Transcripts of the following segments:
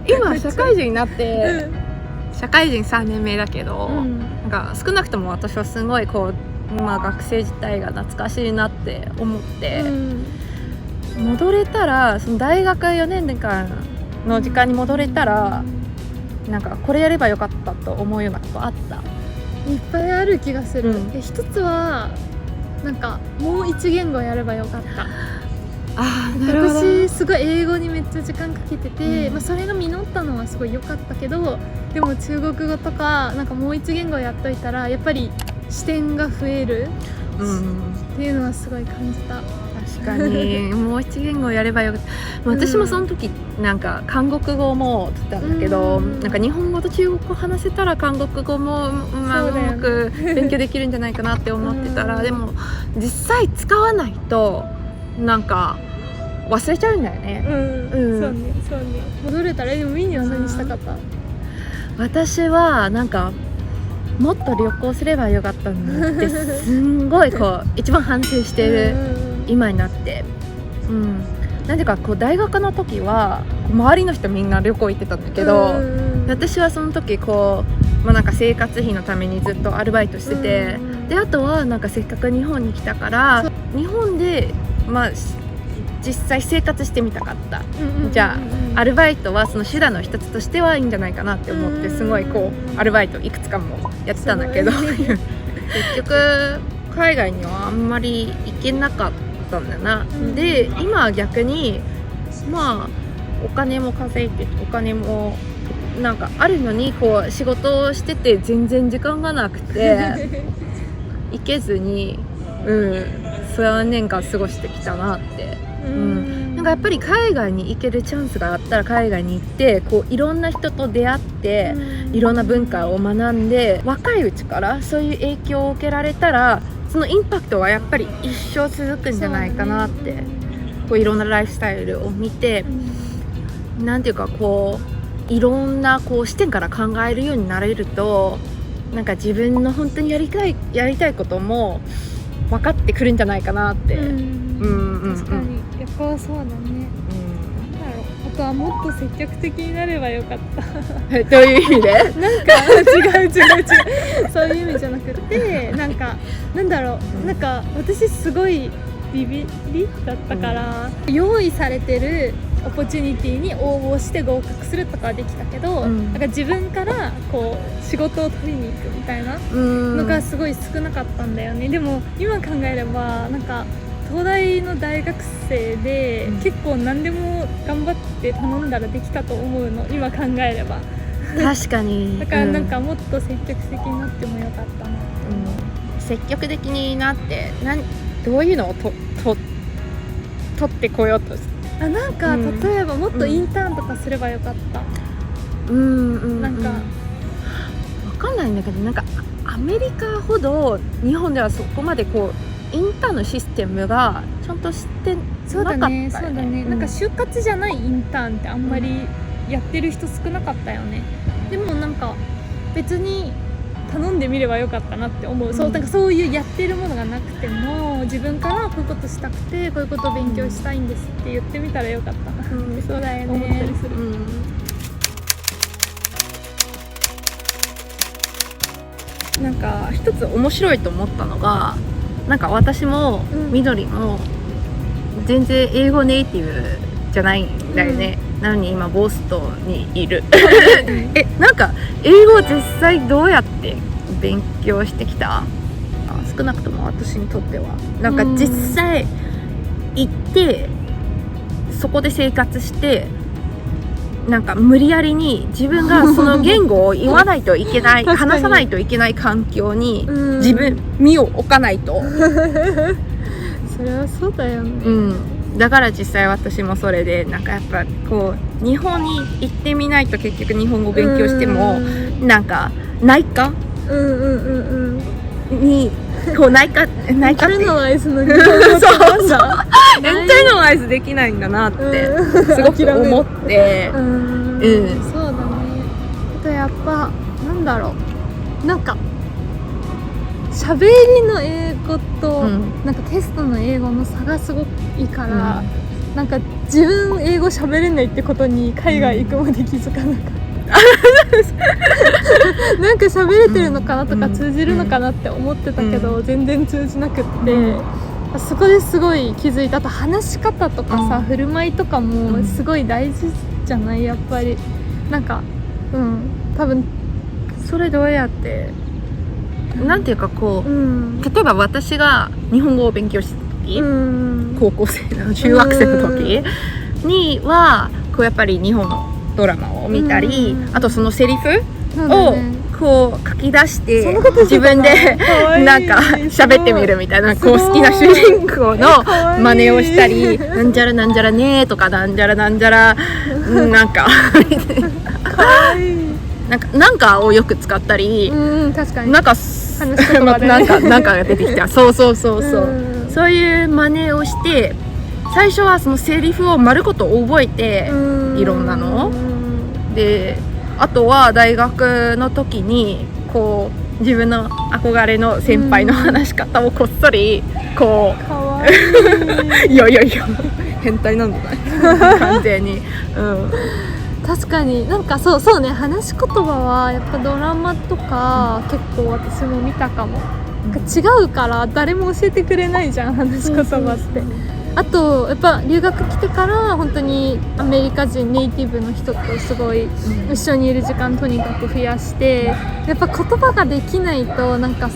今社会人になって、社会人3年目だけど、なんか少なくとも私はすごいこう、学生時代が懐かしいなって思って、戻れたらその大学4年間の時間に戻れたら、なんかこれやればよかったと思うようなことあった？いっぱいある気がする。一つはなんかもう一言語やればよかった。なるほど。私すごい英語にめっちゃ時間かけてて、それが実ったのはすごい良かったけど、でも中国語とかなんかもう一言語やっといたらやっぱり視点が増える、っていうのはすごい感じた。確かにもう一言語やればよかった。私もその時なんか韓国語も取ったんだけど、なんか日本語と中国語話せたら韓国語もうまく勉強できるんじゃないかなって思ってたら、でも実際使わないとなんか忘れちゃうんだよね。そうね。戻れたら。でもミニは何したかった？私はなんかもっと旅行すればよかったんだってすんごいこう一番反省してる今になって、なんでかこう大学の時は周りの人みんな旅行行ってたんだけど、私はその時こう、なんか生活費のためにずっとアルバイトしてて、であとはなんかせっかく日本に来たから日本で実際生活してみたかった、じゃあアルバイトはその手段の一つとしてはいいんじゃないかなって思って、すごいこうアルバイトいくつかもやってたんだけど結局海外にはあんまり行けなかったんだな。で今は逆にお金も稼いでお金もなんかあるのにこう仕事をしてて全然時間がなくて行けずに3年間過ごしてきたなって。なんかやっぱり海外に行けるチャンスがあったら海外に行ってこういろんな人と出会っていろんな文化を学んで、若いうちからそういう影響を受けられたらそのインパクトはやっぱり一生続くんじゃないかなって、こういろんなライフスタイルを見て、なんていうかこういろんなこう視点から考えるようになれると、なんか自分の本当にやりたいことも分かってくるんじゃないかなって。確かに旅行そうだね。なんだろう、あとはもっと積極的になればよかったどういう意味で？なんか違うそういう意味じゃなくて、なんだろう、なんか私すごいビビりだったから、用意されてるオポチュニティに応募して合格するとかはできたけど、なんか自分からこう仕事を取りに行くみたいなのがすごい少なかったんだよね。でも今考えればなんか東大の大学生で結構何でも頑張って頼んだらできたと思うの、今考えれば。確かに。だからなんかもっと積極的になってもよかったな、積極的になってどういうのを取ってこようとして、なんか例えばもっとインターンとかすればよかった。なんか分かんないんだけど、なんかアメリカほど日本ではそこまでこうインターンのシステムがちゃんとしてなかったよね。そうだね。なんか就活じゃないインターンってあんまりやってる人少なかったよね。でもなんか別に頼んでみればよかったなって思う。なんかそういうやってるものがなくても自分からこういうことしたくてこういうことを勉強したいんですって言ってみたらよかったな、そうだよね、思ったりする。なんか一つ面白いと思ったのが、なんか私も緑も全然英語ネイティブじゃないんだよね、なのに今ボストンにいるなんか英語実際どうやって勉強してきた？少なくとも私にとってはなんか実際行ってそこで生活してなんか無理やりに自分がその言語を言わないといけない話さないといけない環境に身を置かないとそれはそうだよね、だから実際私もそれでなんかやっぱこう日本に行ってみないと結局日本語勉強してもなんか内科にこう内科ってインターナライズの日本語そうインターナライズできないんだなってすごく思ってそうだね。あとやっぱなんだろう、なんか喋りの英語と、なんかテストの英語の差がすごくいいから、なんか自分英語喋れないってことに海外行くまで気づかなかった、なんか喋れてるのかなとか通じるのかなって思ってたけど、全然通じなくって、そこですごい気づいた。あと話し方とかさ、振る舞いとかもすごい大事じゃない、やっぱりなんか多分それどうやってなんていうかこう、例えば私が日本語を勉強した時、高校生の中学生の時にはこうやっぱり日本のドラマを見たり、あとそのセリフをこう書き出して自分でなんか喋ってみるみたいな、こう好きな主人公の真似をしたり、なんじゃらなんじゃらねーとかなんじゃらなんじゃらなんかなんかをよく使ったり、確かになんか話し言葉でねなんかが出てきたそうそういう真似をして、最初はそのセリフを丸ごと覚えて、いろんなので、あとは大学の時にこう自分の憧れの先輩の話し方をこっそりこう、かわいいいや変態なんだね完全に、確かになんかそうね、話し言葉はやっぱドラマとか結構私も見たかも。なんか違うから誰も教えてくれないじゃん、話し言葉って。あとやっぱ留学来てから本当にアメリカ人ネイティブの人とすごい一緒にいる時間とにかく増やして、やっぱ言葉ができないとなんか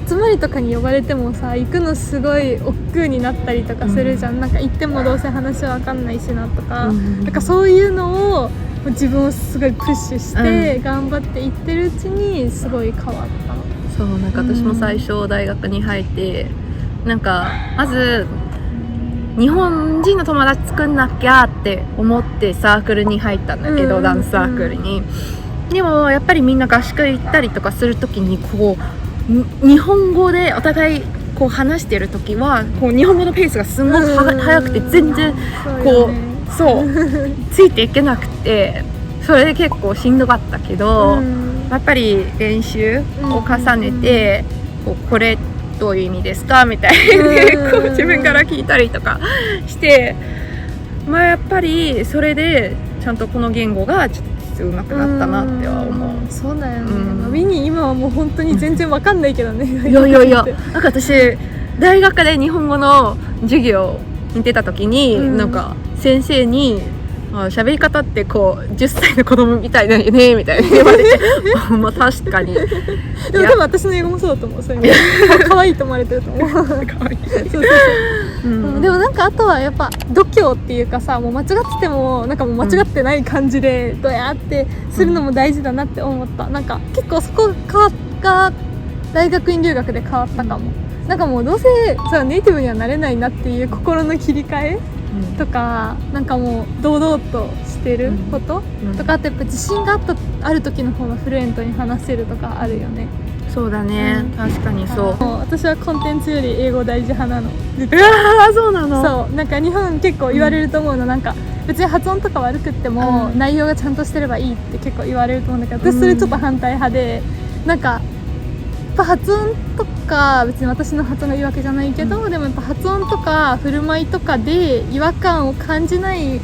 集まりとかに呼ばれてもさ、行くのすごい億劫になったりとかするじゃん、なんか行ってもどうせ話わかんないしなとか、なんかそういうのを自分をすごいプッシュして頑張っていってるうちにすごい変わった。そう、なんか私も最初大学に入ってなんかまず日本人の友達作んなきゃって思ってサークルに入ったんだけど、ダンスサークルに。でもやっぱりみんな合宿行ったりとかするときにこう日本語でお互いこう話してるときはこう日本語のペースがすごく速くて全然こうそうついていけなくて、それで結構しんどかったけど、やっぱり練習を重ねてこれどういう意味ですかみたいなこう自分から聞いたりとかして、まあやっぱりそれでちゃんとこの言語がちょっと上手くなったなっては思う。そうだよね、ウィニー今はもう本当に全然わかんないけどね。いやなんか私大学で日本語の授業を見てた時に、なんか先生に喋り方ってこう10歳の子供みたいだよねみたいな言われてまあ確かに。でも多分私の英語もそうだと思う。そういう意味で可愛いと思われてると思う。可愛い。そうでもなんかあとはやっぱ度胸っていうかさ、もう間違っててもなんかもう間違ってない感じでどうやってするのも大事だなって思った。なんか結構そこが大学院留学で変わったかも。なんかもうどうせさネイティブにはなれないなっていう心の切り替えとか、なんかもう堂々としてることとか、あとやっぱ自信がある時の方がフルエントに話せるとかあるよね。そうだね、確かにそう。私はコンテンツより英語大事派なの。そうなの。そう、なんか日本結構言われると思うの、なんか別に発音とか悪くっても、内容がちゃんとしてればいいって結構言われると思うんだけど、私それちょっと反対派で、なんかやっぱ発音とか別に私の発音がいいわけじゃないけど、でもやっぱ発音とか振る舞いとかで違和感を感じない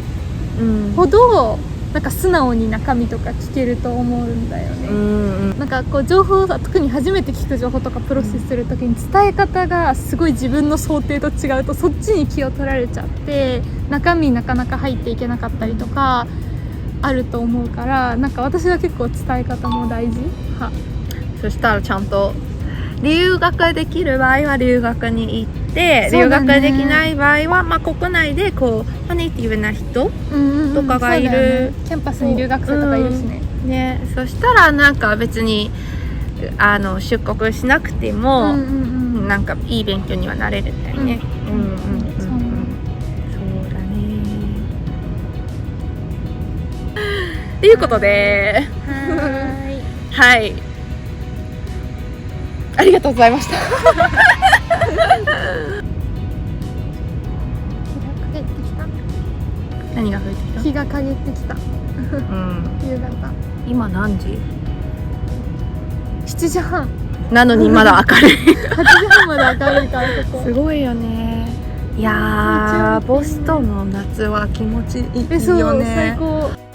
ほど、なんか素直に中身とか聞けると思うんだよね。なんかこう情報を特に初めて聞く情報とかプロセスするときに伝え方がすごい自分の想定と違うとそっちに気を取られちゃって中身なかなか入っていけなかったりとかあると思うから、なんか私は結構伝え方も大事派。そしたらちゃんと留学できる場合は留学に行って、留学できない場合は、まあ、国内でこうネイティブな人とかがいる、キャンパスに留学生とかいるしね。そしたらなんか別に出国しなくても、なんかいい勉強にはなれるみたいね。そうだね。っていうことではい。ありがとうございました。何が増えてきた？日が陰ってきた。夕方。今何時？7時半。なのにまだ明るい。8時半まで明るいからここ。すごいよね。いやーボストンの夏は気持ちいいそうよね。最高。